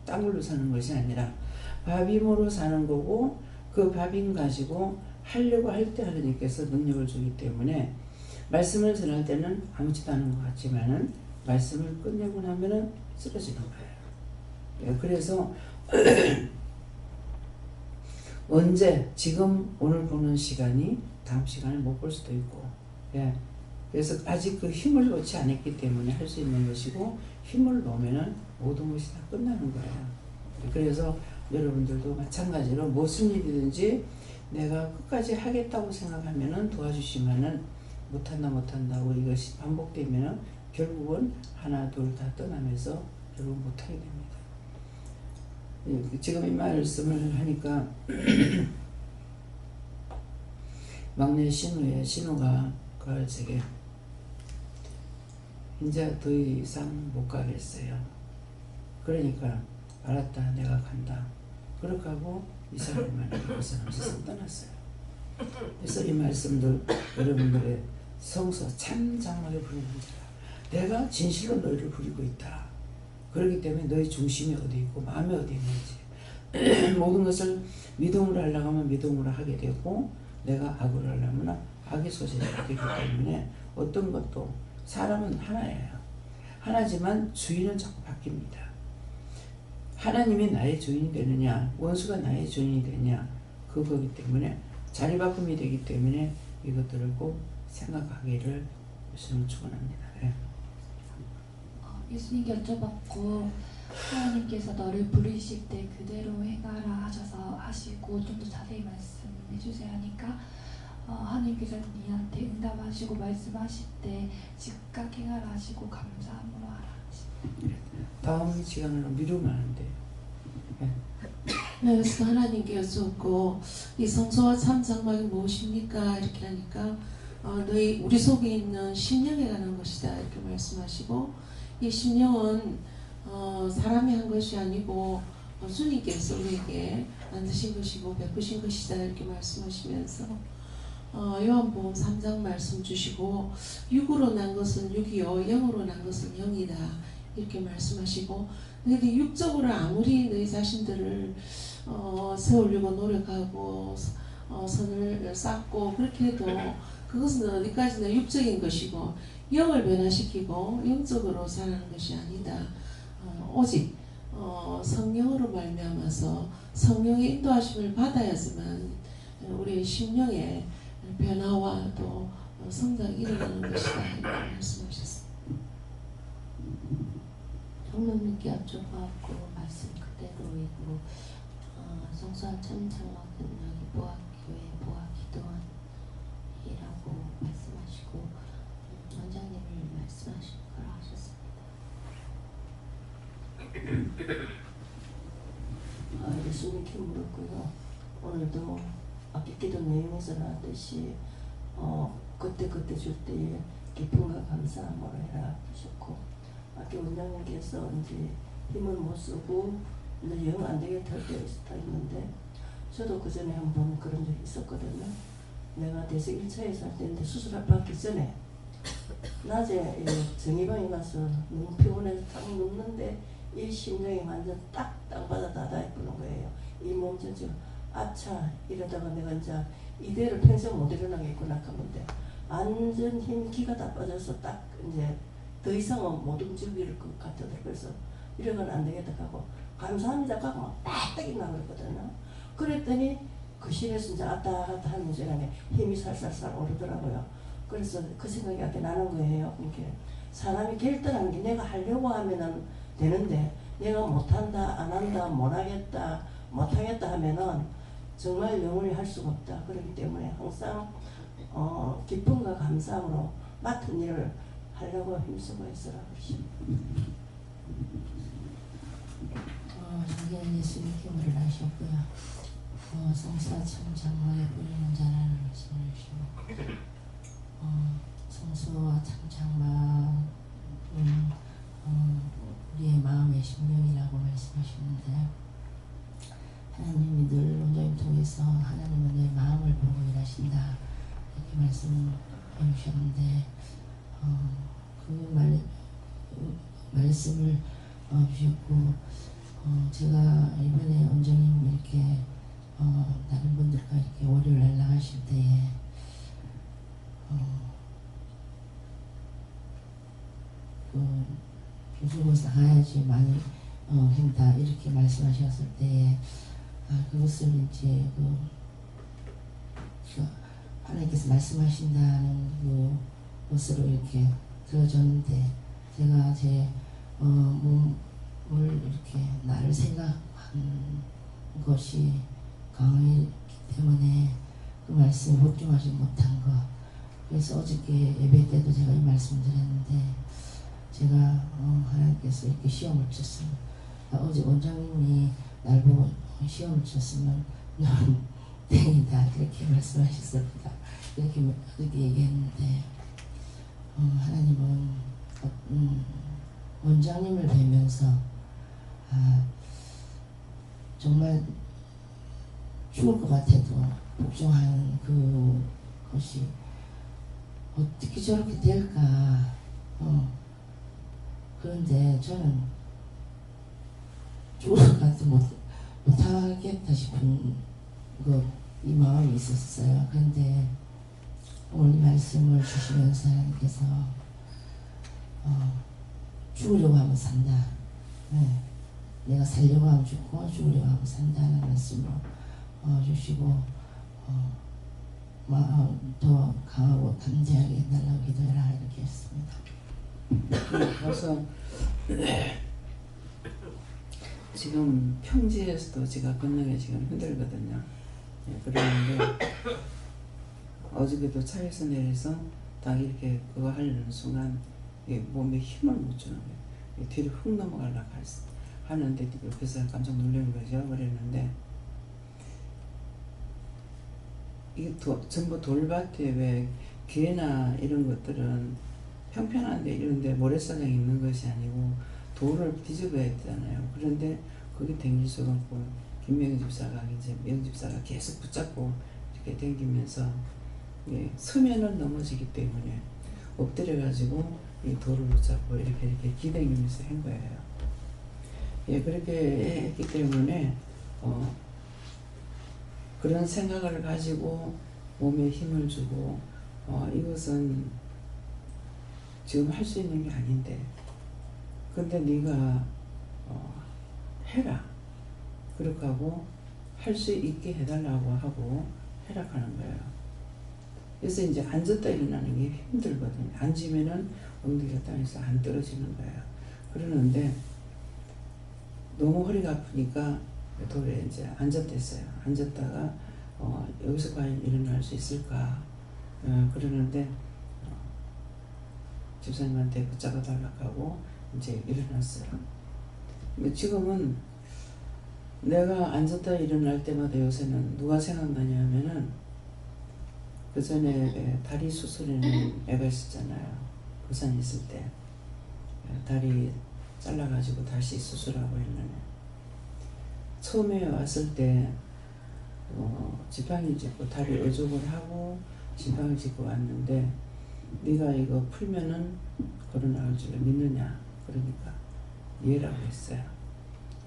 Speaker 1: 땅물로 사는 것이 아니라 밥이모로 사는 거고 그 밥인 가지고 하려고 할 때 하나님께서 능력을 주기 때문에 말씀을 전할 때는 아무렇지도 않은 것 같지만은 말씀을 끝내고 나면은 쓰러지는 거예요. 예, 그래서 언제 지금 오늘 보는 시간이 다음 시간에 못 볼 수도 있고, 예, 그래서 아직 그 힘을 놓지 않았기 때문에 할 수 있는 것이고 힘을 놓으면은 모든 것이 다 끝나는 거예요. 그래서 여러분들도 마찬가지로 무슨 일이든지 내가 끝까지 하겠다고 생각하면은 도와주시면은 못한다고 이것이 반복되면은 결국은 하나 둘 다 떠나면서 결국 못하게 됩니다. 지금 이 말씀을 하니까 막내 신우가 그 저게 이제 더 이상 못 가겠어요. 그러니까 알았다, 내가 간다. 그렇게 하고 이 사람만 그 사람 스스로 떠났어요. 그래서 이 말씀들 여러분들의 성서 참 장막에 부르는 자라, 내가 진실로 너희를 부리고 있다. 그렇기 때문에 너희 중심이 어디 있고 마음이 어디 있는지 모든 것을 믿음으로 하려고 하면 믿음으로 하게 되고 내가 악으로 하려면 악의 소재가 되기 때문에 어떤 것도 사람은 하나예요. 하나지만 주인은 자꾸 바뀝니다. 하나님이 나의 주인이 되느냐 원수가 나의 주인이 되느냐 그거기 때문에 자리 바꿈이 되기 때문에 이것들을 꼭 생각하기를 예수님 축원합니다. 네.
Speaker 5: 예수님께 여쭤봤고 하나님께서 너를 부르실 때 그대로 행하라 하시고 좀 더 자세히 말씀해 주세요 하니까 하나님께서 니한테 응답하시고 말씀하실 때 즉각 행하라 하시고 감사함으로 하라 하시고
Speaker 1: 다음 시간으로 미루면 안 돼요. 네.
Speaker 7: 네, 그래서 하나님께 여쭙고 이 성소와 참 장막이 무엇입니까? 이렇게 하니까 너희 우리 속에 있는 심령에 관한 것이다 이렇게 말씀하시고 이 심령은 사람이 한 것이 아니고 주님께서 우리에게 만드신 것이고 베푸신 것이다 이렇게 말씀하시면서 요한복음 3장 말씀 주시고 육으로 난 것은 육이요 영으로 난 것은 영이다 이렇게 말씀하시고 근데 육적으로 아무리 너희 자신들을 세우려고 노력하고 선을 쌓고 그렇게 해도 그것은 어디까지나 육적인 것이고 영을 변화시키고 영적으로 살아가는 것이 아니다. 오직 성령으로 말미암아서 성령의 인도하심을 받아야지만 우리의 심령의 변화와 또 성장이 일어나는 것이다 이렇게 말씀하셨습니다.
Speaker 8: 성령님께 여쭤봤고 말씀 그대로이고 성소와 참 장막은 여기 보아교회 보아기도원이라고 말씀하시고 원장님을 말씀하신 걸 하셨습니다. 예수님께 물었고요. 오늘도 아까 기도 내용에서 나왔듯이 그때 줄 때에 기쁨과 감사함으로 해라 하셨고 아까 원장님께서 이제 힘을 못 쓰고 이제 영 안 되게 될 때가 있는데 저도 그 전에 한번 그런 적이 있었거든요. 내가 대세 1차에 살 때인데 수술을 받기 전에 낮에 정의방에 가서 너무 피곤해서 딱 눕는데 이 심령이 완전 딱 땅바닥 닿아있는 거예요. 이 몸 전체가 아차 이러다가 내가 이제 이대로 평생 못 일어나겠구나 하는데 완전 힘 기가 다 빠져서 딱 이제 더 이상은 못 움직일 것 같아요. 그래서 이러면 안 되겠다 하고 감사합니다 하고 막 빡빡이 나그랬거든요. 그랬더니 그 실에서 이제 왔다 갔다 하는 시간에 힘이 살살살 오르더라고요. 그래서 그 생각이 이렇게 나는 거예요. 이렇게 사람이 결단하는 게 내가 하려고 하면은 되는데 내가 못한다, 안 한다, 못하겠다, 못하겠다 하면은 정말 영원히 할 수가 없다. 그렇기 때문에 항상 기쁨과 감사함으로 맡은 일을 하려고 힘쓰고 있으라 그러시죠.
Speaker 9: 자기는 예수님 기물을 하셨고요. 성사 창장마에 뿌리는 자라는 말씀을 주시고 성소와 창장마는 우리의 마음의 심령이라고 말씀하시는데 하나님이 늘 원장님 통해서 하나님은 내 마음을 보고 일하신다 이렇게 말씀해 주셨는데 그 말씀을 주셨고 제가 이번에 원장님 이렇게 다른 분들과 이렇게 월요일날 나가실 때에 중수고사 가야지 많이 힘다 이렇게 말씀하셨을 때에 그것을 이제 하나님께서 말씀하신다는 것으로 이렇게 들어줬는데 제가 제 몸을 이렇게 나를 생각한 것이 강했기 때문에 그 말씀에 복종하지 못한 것. 그래서 어저께 예배 때도 제가 이 말씀 드렸는데 제가 하나님께서 이렇게 시험을 쳤습니다. 어제 원장님이 날 보고 시험을 쳤으면 너는 땡이다 이렇게 말씀하셨습니다. 이렇게 얘기했는데 하나님은 원장님을 뵈면서 정말 죽을 것 같아도 복종하는 그것이 어떻게 저렇게 될까. 그런데 저는 죽을 것 같아도 못하겠다 싶은 이 마음이 있었어요. 그런데 오늘 말씀을 주시면서 하나님께서 죽으려고 하면 산다. 네. 내가 살려고 하면 죽고 죽으려고 하면 산다는 말씀을 주시고 더 강하고 담대하게 해달라고 기도해라 이렇게 했습니다.
Speaker 1: 그래서 지금 평지에서도 제가 걷는 게 지금 힘들거든요. 그러는데 어저께도 차에서 내려서 딱 이렇게 그거 하려는 순간 몸에 힘을 못 주는 거예요. 뒤로 훅 넘어가려고 하는데 옆에서 깜짝 놀라는 거죠. 그랬는데 이게 전부 돌밭에 왜 개나 이런 것들은 평평한데 이런데 모래사장이 있는 것이 아니고 돌을 뒤집어야 되잖아요. 그런데 거기 댕길 수가 없고 김명희 집사가 이제 명 집사가 계속 붙잡고 이렇게 댕기면서 서면은 넘어지기 때문에 엎드려 가지고 이 돌을 붙잡고 이렇게 기대면서 한 거예요. 그렇게 했기 때문에 그런 생각을 가지고 몸에 힘을 주고 이것은 지금 할 수 있는 게 아닌데 근데 네가 해라 그렇게 하고 할 수 있게 해달라고 하고 해라하는 거예요. 그래서 이제 앉았다 일어나는 게 힘들거든요. 앉으면은 엉덩이가 땅에서 안 떨어지는 거예요. 그러는데 너무 허리가 아프니까 돌에 이제 앉았댔어요. 앉았다가 여기서 과연 일어날 수 있을까 그러는데 집사님한테 붙잡아 달라고 하고 이제 일어났어요. 근데 지금은 내가 앉았다 일어날 때마다 요새는 누가 생각나냐 하면은 그 전에 다리 수술하는 애가 있었잖아요. 부산에 있을 때 다리 잘라가지고 다시 수술하고 했는데 처음에 왔을 때 지팡이 짚고 다리 의족을 하고 지팡이 짚고 왔는데 네가 이거 풀면은 걸어나올 줄 믿느냐 그러니까 예라고 했어요.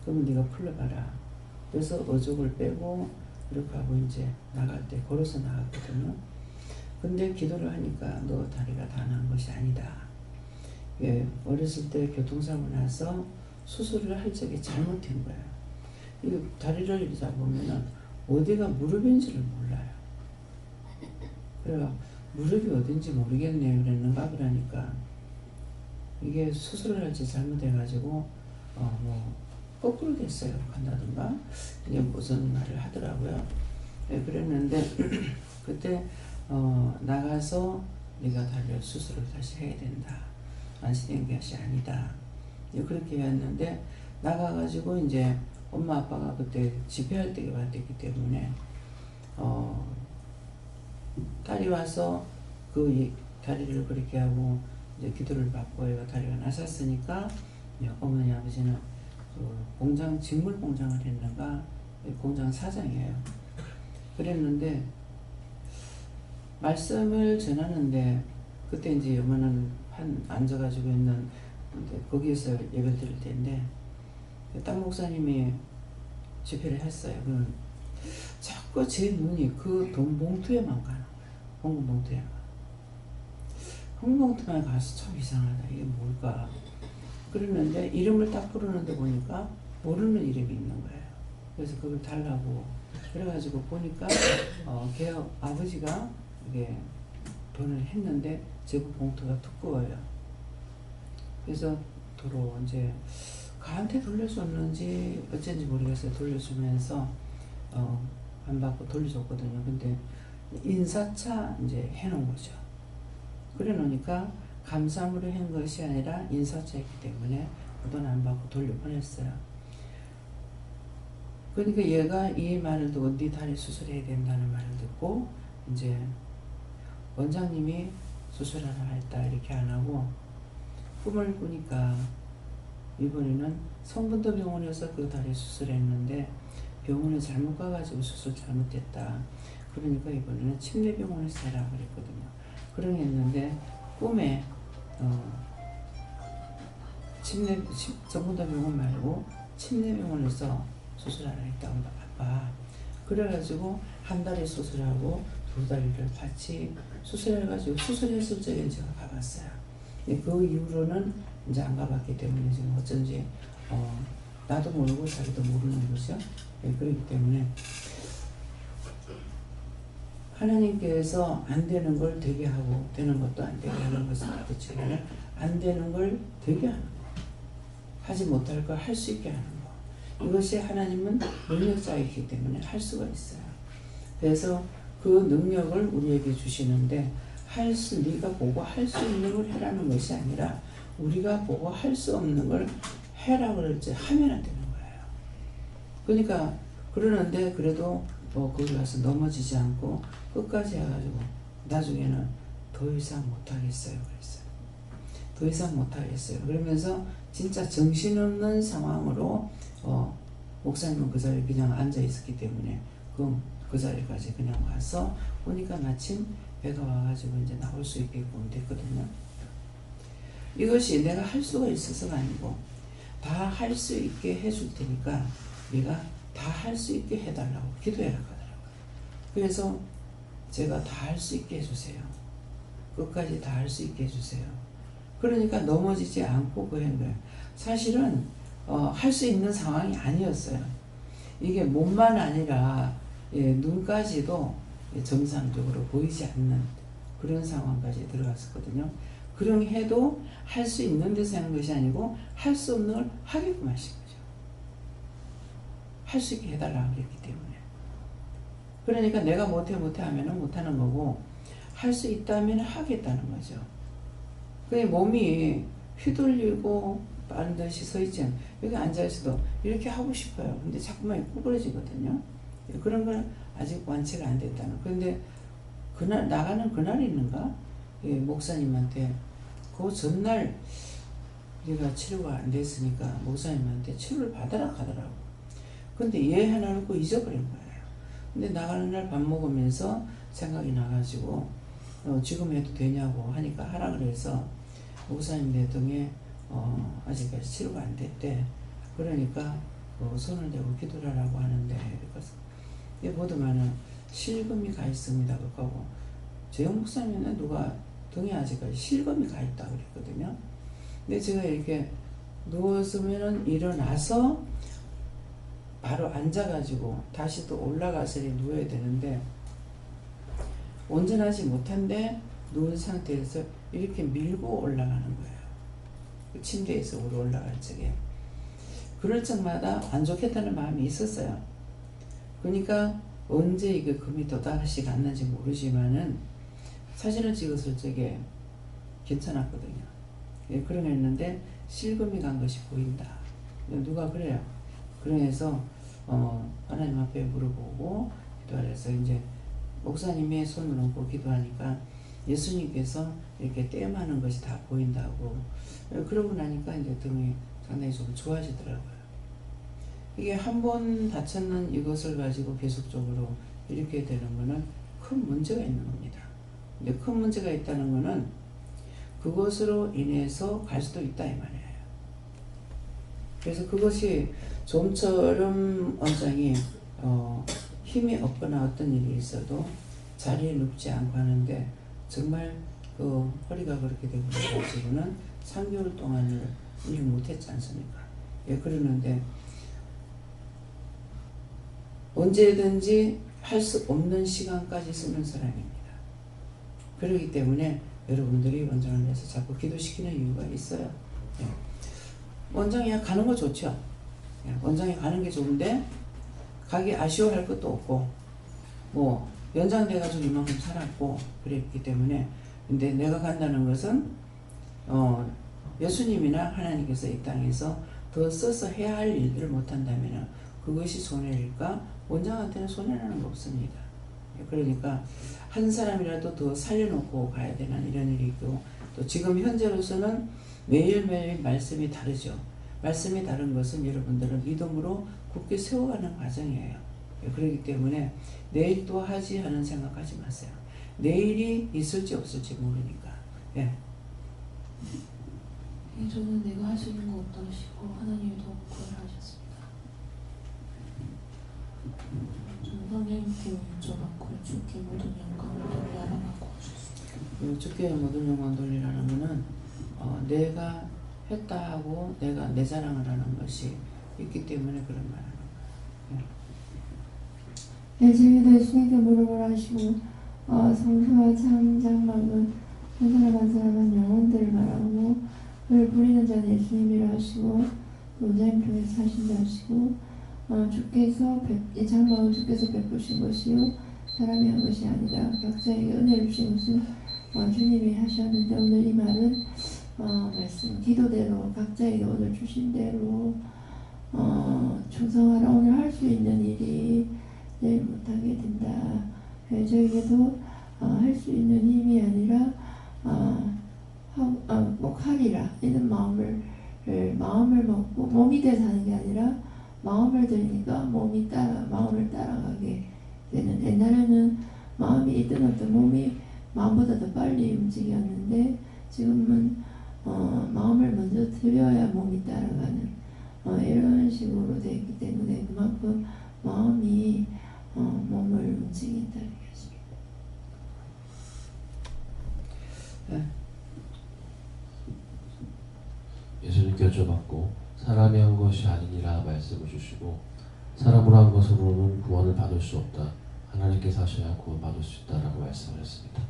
Speaker 1: 그러면 네가 풀러봐라. 그래서 의족을 빼고 이렇게 하고 이제 나갈 때 걸어서 나갔거든요. 근데 기도를 하니까 너 다리가 다 난 것이 아니다. 예, 어렸을 때 교통사고 나서 수술을 할 적에 잘못된 거예요. 이 다리를 이렇게 잡으면은 어디가 무릎인지를 몰라요. 그래가 무릎이 어딘지 모르겠네요. 그랬는가 그러니까 이게 수술을 할지 잘못해가지고 뭐 거꾸로 됐어요. 간다든가 이게 무슨 말을 하더라고요. 예, 그랬는데 그때 나가서 네가 다리를 수술을 다시 해야 된다. 안시된 것이 아니다. 그렇게 했는데 나가가지고 이제 엄마 아빠가 그때 집회할 때 왔기 때문에 딸이 와서 그 다리를 그렇게 하고 이제 기도를 받고 얘가 다리가 나섰으니까 어머니 아버지는 그 공장 직물 공장을 했는가 공장 사장이에요. 그랬는데 말씀을 전하는데 그때 이제 어머니는 한 앉아가지고 있는 거기에서 예배를 드릴 때인데 땅 목사님이 집회를 했어요. 그럼 자꾸 제 눈이 그 돈 봉투에만 가는 거예요. 헌금 봉투에만. 헌금 봉투만 가서 참 이상하다. 이게 뭘까? 그랬는데 이름을 딱 부르는데 보니까 모르는 이름이 있는 거예요. 그래서 그걸 달라고 그래가지고 보니까 걔 아버지가 이게 돈을 했는데 제부 봉투가 두꺼워요. 그래서 도로 이제 가한테 돌려줬는지 어쩐지 모르겠어요. 돌려주면서 안 받고 돌려줬거든요. 근데 인사차 이제 해놓은 거죠. 그래 놓으니까 감사함으로 한 것이 아니라 인사차였기 때문에 그 돈 안 받고 돌려보냈어요. 그러니까 얘가 이 말을 듣고 네 다리 수술해야 된다는 말을 듣고 이제 원장님이 수술하라 했다 이렇게 안 하고 꿈을 꾸니까 이번에는 성분도 병원에서 그 다리 수술했는데 병원에 잘못 가가지고 수술 잘못됐다. 그러니까 이번에는 침례병원에서 해라 그랬거든요. 그러했는데 꿈에 성분도 병원 말고 침례병원에서 수술하라 했다고 아빠. 그래가지고 한 다리 수술하고 두 다리를 같이 수술해가지고 수술했을 적에 제가 가봤어요. 그 이후로는 이제 안 가봤기 때문에 지금 어쩐지 나도 모르고 자기도 모르는 거죠. 그렇기 때문에 하나님께서 안 되는 걸 되게 하고 되는 것도 안 되게 하는 것을 가르치면 안 되는 걸 되게 하는 거, 하지 못할 걸 할 수 있게 하는 거. 이것이 하나님은 능력자이기 때문에 할 수가 있어요. 그래서 그 능력을 우리에게 주시는데 네가 보고 할 수 있는 걸 해라는 것이 아니라 우리가 보고 할 수 없는 걸 해라 그럴지 하면 안 되는 거예요. 그러니까 그러는데 그래도 거기 가서 넘어지지 않고 끝까지 해가지고 나중에는 더 이상 못하겠어요 그랬어요. 더 이상 못하겠어요. 그러면서 진짜 정신없는 상황으로 목사님은 그 자리에 그냥 앉아 있었기 때문에 그 자리까지 그냥 와서 보니까 마침 배가 와가지고 이제 나올 수 있게 됐거든요. 이것이 내가 할 수가 있어서가 아니고 다 할 수 있게 해줄 테니까 네가 다 할 수 있게 해달라고 기도해라 하더라고요. 그래서 제가 다 할 수 있게 해주세요. 끝까지 다 할 수 있게 해주세요. 그러니까 넘어지지 않고 그런 거예요. 사실은 할 수 있는 상황이 아니었어요. 이게 몸만 아니라 눈까지도 정상적으로 보이지 않는 그런 상황까지 들어갔었거든요. 그런 해도 할 수 있는 데서 하는 것이 아니고 할 수 없는 걸 하게끔 하신 거죠. 할 수 있게 해달라고 그랬기 때문에. 그러니까 내가 못해 하면은 못하는 거고 할 수 있다면 하겠다는 거죠. 그 몸이 휘둘리고 빠른 듯이 서 있지 않아요. 여기 앉아있어도 이렇게 하고 싶어요. 근데 자꾸만 구부러지거든요. 그런 건 아직 완치가 안 됐다는. 그런데 그날 나가는 그날이 있는가? 목사님한테 그 전날 우리가 치료가 안 됐으니까 목사님한테 치료를 받으라 하더라고. 근데 얘 하나 놓고 잊어버린 거예요. 근데 나가는 날 밥 먹으면서 생각이 나가지고 지금 해도 되냐고 하니까 하라 그래서 목사님 내 등에 아직까지 치료가 안 됐대. 그러니까 손을 대고 기도를 하라고 하는데 얘 보더만은 실금이 가 있습니다. 그거고 재영 목사님은 누가 등에 아직까지 실금이 가 있다고 그랬거든요. 근데 제가 이렇게 누웠으면은 일어나서 바로 앉아가지고 다시 또 올라가서 누워야 되는데 온전하지 못한데 누운 상태에서 이렇게 밀고 올라가는 거예요. 그 침대에서 올라갈 적에. 그럴 적마다 안 좋겠다는 마음이 있었어요. 그러니까 언제 이게 금이 또다시 갔는지 모르지만은 사진을 찍었을 적에 괜찮았거든요. 예, 그러했는데 실금이 간 것이 보인다. 누가 그래요. 그래서 하나님 앞에 물어보고 기도하래서 이제 목사님의 손을 얹고 기도하니까 예수님께서 이렇게 땜하는 것이 다 보인다고. 그러고 나니까 이제 등이 상당히 좀 좋아지더라고요. 이게 한 번 다쳤는 이것을 가지고 계속적으로 이렇게 되는 거는 큰 문제가 있는 겁니다. 근데 큰 문제가 있다는 거는 그것으로 인해서 갈 수도 있다 이 말이에요. 그래서 그것이 좀처럼 원장이 힘이 없거나 어떤 일이 있어도 자리에 눕지 않고 하는데 정말 그 허리가 그렇게 되고 가지고는 3개월 동안을 일을 못했지 않습니까? 예, 그러는데 언제든지 할 수 없는 시간까지 쓰는 사람입니다. 그렇기 때문에 여러분들이 원장을 위해서 자꾸 기도시키는 이유가 있어요. 예. 원장이 가는 거 좋죠. 예, 원장이 가는 게 좋은데 가기 아쉬워할 것도 없고 뭐 연장돼가지고 이만큼 살았고 그랬기 때문에 근데 내가 간다는 것은 예수님이나 하나님께서 이 땅에서 더 써서 해야 할 일들을 못한다면 그것이 손해일까? 원장한테는 손해라는 거 없습니다. 그러니까 한 사람이라도 더 살려놓고 가야 되는 이런 일이 있고 또 지금 현재로서는 매일매일 말씀이 다르죠. 말씀이 다른 것은 여러분들은 믿음으로 굳게 세워가는 과정이에요. 그렇기 때문에 내일 또 하지 하는 생각하지 마세요. 내일이 있을지 없을지 모르니까. 예.
Speaker 7: 저는 내가 할 수 있는 거 없다시고 하나님이 더 구원하셨습니다. 저는 선생님께 여쭤봤고 주께 모든 영광을 돌리라고 하셨습니다.
Speaker 1: 주께 모든 영광 돌리라는 것은 내가 했다 하고 내가 내 자랑을 하는 것이 있기 때문에 그런 말 하는 거예요.
Speaker 5: 예수님도 예수님께 무릎을 하시고 성수와 참장막은 한 사람 한 사람은 영혼들을 말하고 그를 부리는 자는 예수님이라 하시고 원장님 통해서 하신다 하시고 주께서 이 장막은 주께서 베푸신 것이요 사람이 한 것이 아니라 각자에게 은혜를 주신 것은 주님이 하셨는데 오늘 이 말은 말씀 기도대로 각자에게 오늘 주신 대로 충성하라. 오늘 할 수 있는 일이 내일 못하게 된다. 저에게도 할 수 있는 힘이 아니라 꼭 하리라 이런 마음을 먹고 몸이 돼서 하는 게 아니라 마음을 들으니까 마음을 따라가게 되는. 옛날에는 마음이 있든 없든 몸이 마음보다 더 빨리 움직였는데 지금은 마음을 먼저 들여야 몸이 따라가는 이런 식으로 되어 있기 때문에 그만큼 마음이 몸을 움직인다는 것입니다.
Speaker 1: 네.
Speaker 10: 예수님께 여쭤봤고 사람이 한 것이 아니니라 말씀을 주시고 사람으로 한 것으로는 구원을 받을 수 없다. 하나님께서 하셔야 구원 받을 수 있다라고 말씀하셨습니다.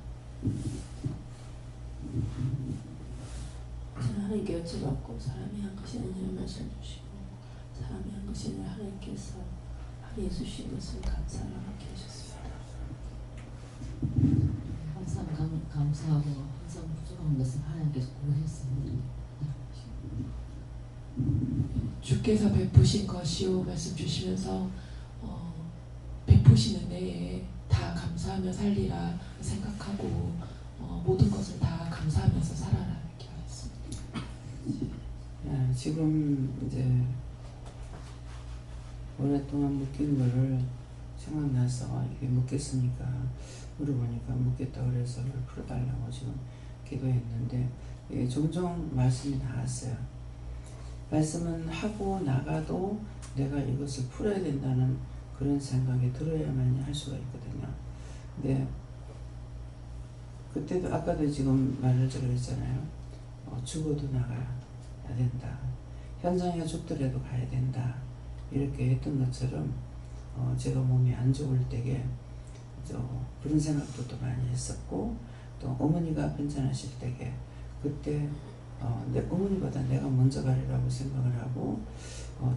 Speaker 7: 저는 하나님께 여쭤봤고 사람이 한 것이 아니라 말씀 주시고 사람이 한 것이 아니라 하나님께서 하나님 주신 것을 감사하라고 하셨습니다.
Speaker 9: 항상 감사하고 항상 부족한 것을 하나님께서 고르셨습니다.
Speaker 2: 주께서 베푸신 것이요 말씀 주시면서 베푸신 은혜에 다 감사하며 살리라 생각하고 모든 것을 다 감사하면서 살아라 이렇게 하셨습니다.
Speaker 1: 네, 지금 이제 오랫동안 묶인 거를 생각나서 이게 묶겠으니까 물어보니까 묶겠다 그래서 그걸 풀어달라고 지금 기도했는데 종종 말씀이 나왔어요. 말씀은 하고 나가도 내가 이것을 풀어야 된다는 그런 생각이 들어야만 할 수가 있거든요. 근데 그때도 아까도 지금 말을 제가 했잖아요. 죽어도 나가요. 된다. 현장에 죽더라도 가야 된다. 이렇게 했던 것처럼 제가 몸이 안 좋을 때에 그런 생각도 또 많이 했었고, 또 어머니가 편찮으실 때에 그때 내 어머니보다 내가 먼저 가리라고 생각을 하고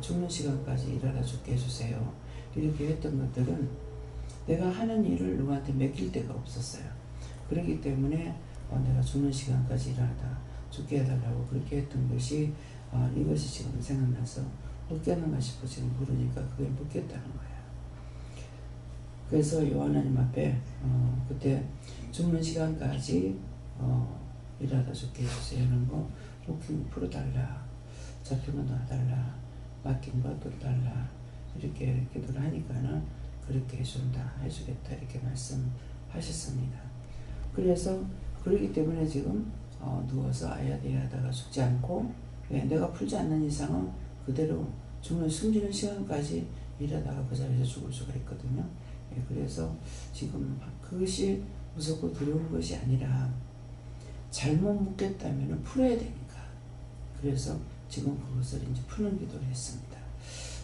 Speaker 1: 죽는 시간까지 일하다 죽게 해주세요. 이렇게 했던 것들은 내가 하는 일을 누구한테 맡길 데가 없었어요. 그렇기 때문에 내가 죽는 시간까지 일하다 죽게 해달라고 그렇게 했던 것이 이것이 지금 생각나서 묻겠는가 싶어 지금 물으니까 그게 묻겠다는 거예요. 그래서 하나님 앞에 그때 죽는 시간까지 일하다 죽게 해주세요 하는 거 목숨 풀어달라, 잡힌 거 놔달라, 맡긴 거 둬달라 이렇게 기도를 하니까는 그렇게 해준다, 해주겠다 이렇게 말씀하셨습니다. 그래서 그러기 때문에 지금 누워서 아야대야 하다가 죽지 않고, 왜? 내가 풀지 않는 이상은 그대로 숨지는 시간까지 일하다가 그 자리에서 죽을 수가 있거든요. 예, 그래서 지금 그것이 무섭고 두려운 것이 아니라 잘못 묻겠다면 풀어야 되니까. 그래서 지금 그것을 이제 푸는 기도를 했습니다.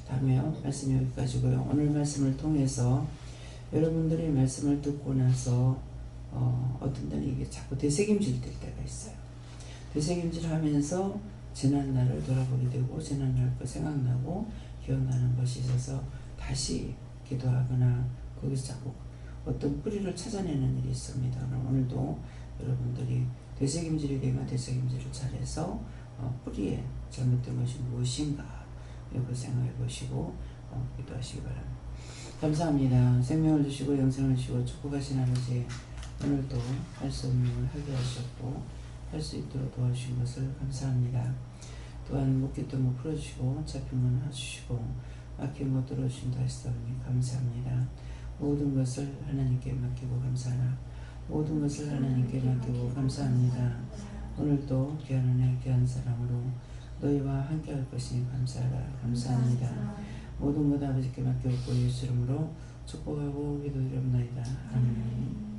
Speaker 1: 다음에요. 말씀이 여기까지고요. 오늘 말씀을 통해서 여러분들이 말씀을 듣고 나서 어떤 때는 이게 자꾸 되새김질 될 때가 있어요. 되새김질 하면서 지난날을 돌아보게 되고 지난날 거 생각나고 기억나는 것이 있어서 다시 기도하거나 거기서 자꾸 어떤 뿌리를 찾아내는 일이 있습니다. 오늘도 여러분들이 되새김질이 되면 되새김질을 잘해서 뿌리에 잘못된 것이 무엇인가 이걸 생각해 보시고 기도하시기 바랍니다. 감사합니다. 생명을 주시고 영생을 주시고 축복하신 아버지, 오늘도 할 수 없는 걸 하게 하셨고 할 수 있도록 도와주신 것을 감사합니다. 또한 묻기도 못 풀어주시고 잡힌 건 해주시고 막힌 것 들어주신다 했사오니 감사합니다. 모든 것을 하나님께 맡기고 감사하나 모든 것을 하나님께 맡기고 감사합니다. 오늘도 귀한 은혜 귀한 사랑으로 너희와 함께할 것이니 감사하라. 감사합니다. 모든 것 아버지께 맡겨놓고 예수 이름으로 축복하고 기도드립니다. 아멘.